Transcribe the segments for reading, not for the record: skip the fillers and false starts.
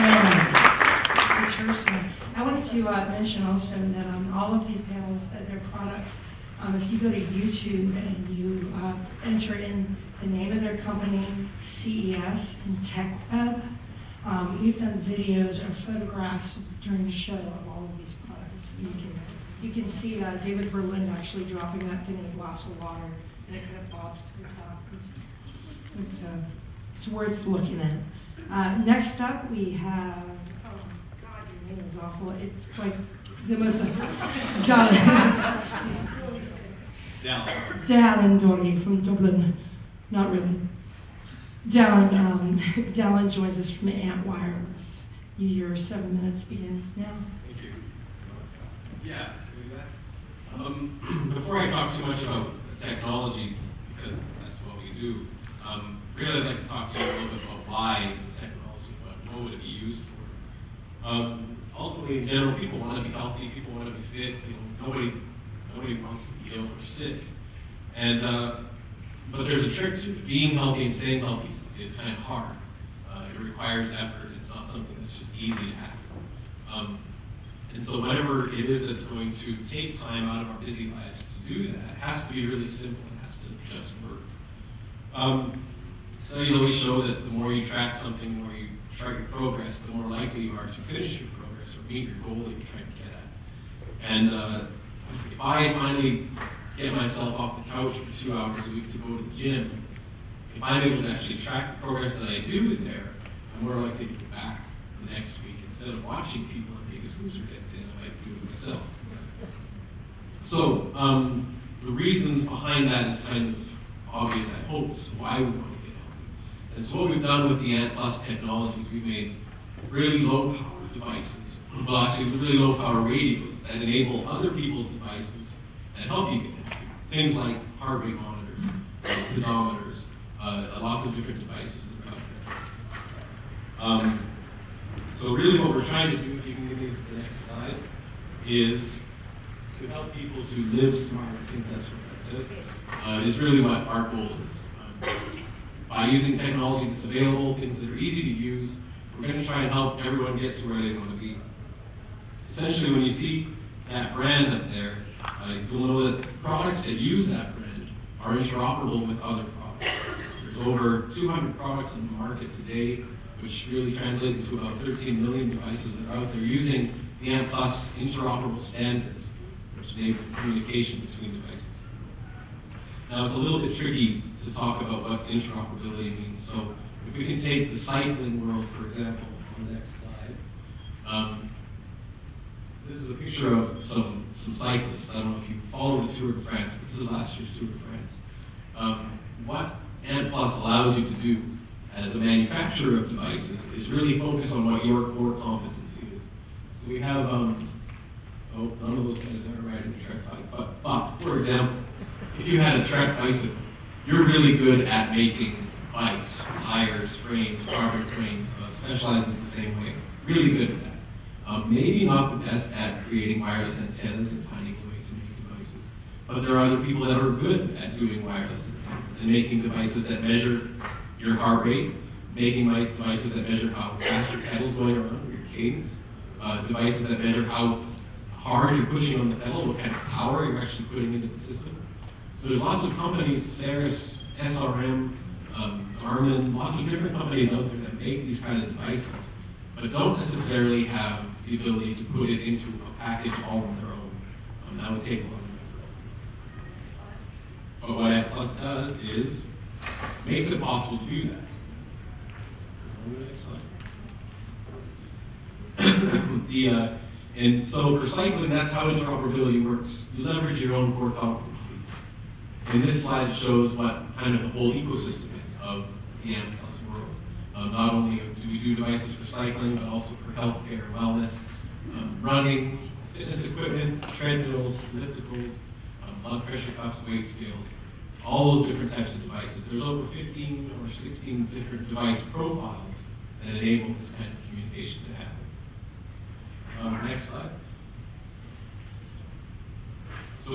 I wanted to mention also that all of these panels, their products, if you go to YouTube and you enter in the name of their company, CES and TechWeb, we've done videos or photographs during the show of all of these products. You can see David Berlin actually dropping that thing in a glass of water, and it kind of bobs to the top. It's worth looking at. Next up, we have, oh God, your name is awful. It's like the most, Dallin Doherty from Dublin. Not really. Dallin joins us from Ant Wireless. Your 7 minutes begins now. Thank you. Yeah, can we do that? Before I talk too much about technology, because that's what we do, really I'd like to talk to you a little bit about why the technology, what would it be used for. Ultimately, in general, people want to be healthy, people want to be fit, nobody wants to be ill or sick. And but there's a trick to it. Being healthy and staying healthy is kind of hard. It requires effort. It's not something that's just easy to happen. And so whatever it is that's going to take time out of our busy lives to do that has to be really simple and has to just work. Studies always show that the more you track something, the more you chart your progress, the more likely you are to finish your progress or meet your goal that you're trying to get at. And if I finally get myself off the couch for 2 hours a week to go to the gym, if I'm able to actually track the progress that I do there, I'm more likely to get back the next week instead of watching people on Biggest Loser get in. I might do it myself. So the reasons behind that is kind of obvious, I hope, as to why we want to get healthy. And so what we've done with the Ant Plus technologies, we've made really low power devices, well actually really low power radios that enable other people's devices and help you get healthy. Things like heart rate monitors, pedometers, lots of different devices that are out there. So really what we're trying to do, if you can give me the next slide, is to help people to live smarter. I think that's what that says. Is really what our goal is. By using technology that's available, things that are easy to use, we're going to try and help everyone get to where they want to be. Essentially, when you see that brand up there, you'll know that products that use that brand are interoperable with other products. There's over 200 products in the market today, which really translate into about 13 million devices that are out there using the Ant Plus interoperable standards, which enable communication between devices. Now, it's a little bit tricky to talk about what interoperability means. So, if we can take the cycling world, for example, on the next slide. This is a picture of some cyclists. I don't know if you follow the Tour de France, but this is last year's Tour de France. What Ant Plus allows you to do as a manufacturer of devices is really focus on what your core competency is. So we have, none of those guys are riding a Trek bike, but for example, if you had a Trek bicycle, you're really good at making bikes, tires, frames, carbon frames, specializes the same way. Really good at that. Maybe not the best at creating wireless antennas and finding ways to make devices, but there are other people that are good at doing wireless antennas and making devices that measure your heart rate, making devices that measure how fast your pedal's going around, or your cadence, devices that measure how hard you're pushing on the pedal, what kind of power you're actually putting into the system. So there's lots of companies, Ceres, SRM, Garmin, lots of different companies out there that make these kind of devices, but don't necessarily have the ability to put it into a package all on their own. That would take a lot of effort. But what Ant Plus does is makes it possible to do that. And so for cycling, that's how interoperability works. You leverage your own core competency. And this slide shows what kind of the whole ecosystem is of the Ant Plus world. Not only do we do devices for cycling, but also for healthcare, wellness, running, fitness equipment, treadmills, ellipticals, blood pressure cuffs, weight scales, all those different types of devices. There's over 15 or 16 different device profiles that enable this kind of communication to happen. Next slide. So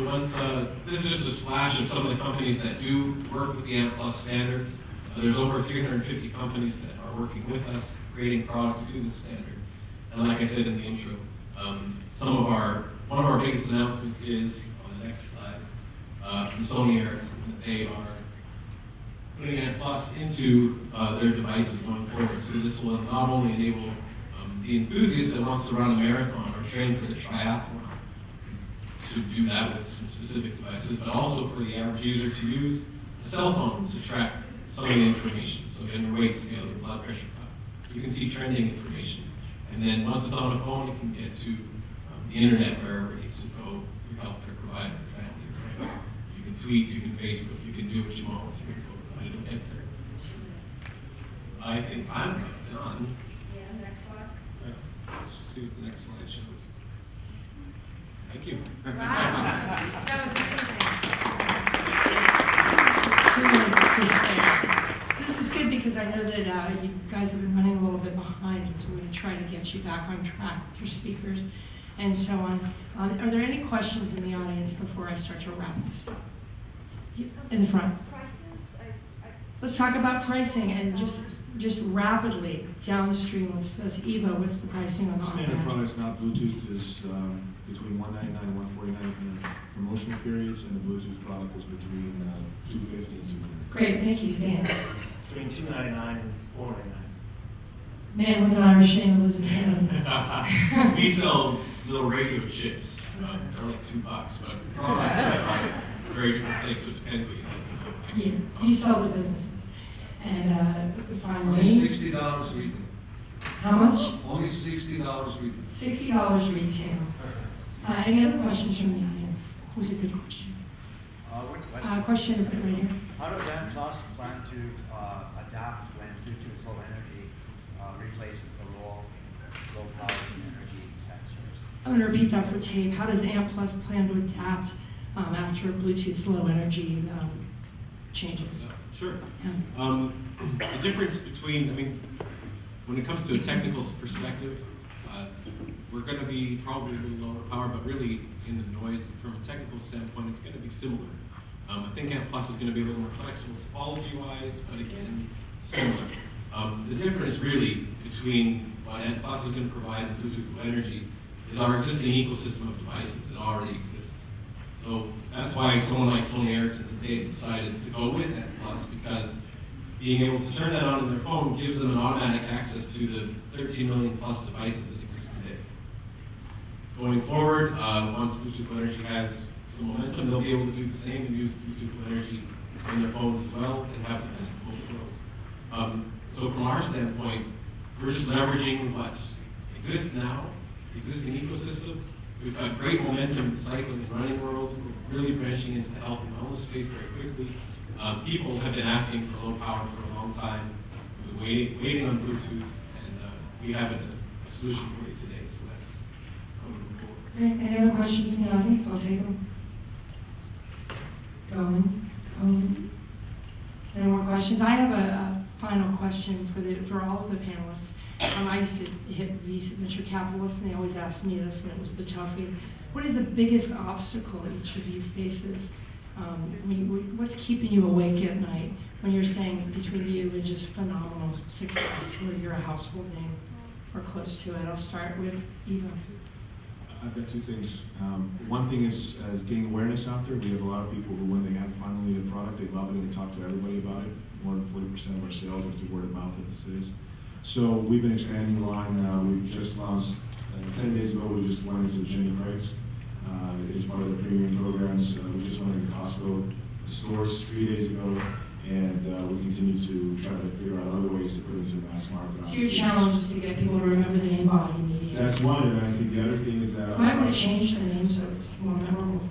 this is just a splash of some of the companies that do work with the Ant Plus standards. There's over 350 companies that are working with us. creating products to the standard. And like I said in the intro, one of our biggest announcements is, on the next slide, from Sony Ericsson, that they are putting Ant Plus into their devices going forward. So this will not only enable the enthusiast that wants to run a marathon or train for the triathlon to do that with some specific devices, but also for the average user to use a cell phone to track some of the information. So in your weight scale, your blood pressure, you can see trending information. And then once it's on a phone, you can get to the internet wherever it needs to go, your healthcare provider, family, or friends. You can tweet, you can Facebook, you can do what you want with your phone. It'll get there. I think I'm done. Yeah, next slide. Let's see what the next slide shows. Thank you. Wow, that was amazing. So this is good because I know that you guys have been running a little bit behind, and so we're going to try to get you back on track with your speakers and so on. Are there any questions in the audience before I start to wrap this up? In the front. Prices? Let's talk about pricing and just rapidly downstream. Let's Eva, what's the pricing on the Standard iPad? products, not Bluetooth, is between $199 and $149 in the promotional periods, and the Bluetooth product is between $250 and $200. Great, thank you, Dan. Between $299 and $499. Man with an Irish name lives in Canada. We sell little radio chips. They're like $2, but products are a very different place, so it depends what you think. Yeah, you sell the businesses. And finally, $60 retail. how much? Only $60 retail. $60 retail. Any other questions from the audience? It was a good question. Question a bit right here. How does Ant Plus plan to adapt when Bluetooth Low Energy replaces the low power energy sensors? I'm going to repeat that for tape. How does AMP Plus plan to adapt after Bluetooth Low Energy changes? Sure. Yeah. The difference between, when it comes to a technical perspective, we're going to be probably a little lower power, but really in the noise, from a technical standpoint, it's going to be similar. I think Ant Plus is going to be a little more flexible topology-wise, but again, similar. The difference really between what Ant Plus is going to provide and Bluetooth Low Energy is our existing ecosystem of devices that already exists. So that's why someone like Sony Ericsson today has decided to go with Ant Plus, because being able to turn that on in their phone gives them an automatic access to the 13 million plus devices that exist today. Going forward, once Bluetooth Low Energy has some momentum, they'll be able to do the same and use Bluetooth Low Energy in their phones as well and have the best of both worlds. So from our standpoint, we're just leveraging what exists now, the existing ecosystem. We've got great momentum in the cycling and running worlds. We're really branching into the health and wellness space very quickly. People have been asking for low power for a long time. We've been waiting on Bluetooth, and we have a solution for you today. So that's how we're moving forward. Any other questions in the audience? I'll take them. Going. Any more questions? I have a final question for all of the panelists. I used to hit venture capitalists, and they always asked me this, and it was the toughie. What is the biggest obstacle each of you faces? What's keeping you awake at night when you're saying between you and just phenomenal success, where you're a household name or close to it? I'll start with Eva. I've got two things. One thing is getting awareness out there. We have a lot of people who, when they have finally a product, they love it and they talk to everybody about it. More than 40% of our sales are through word of mouth at the cities. So we've been expanding the line. We've just launched, 10 days ago, we just went into Jenny Craig's. It's part of the premium programs. We just went into Costco stores 3 days ago, and we continue to try to figure out other ways to put it into the mass market. So your challenge is to get people to remember the name body media. That's one, and I think the other thing is that Might want to change the name so it's more memorable.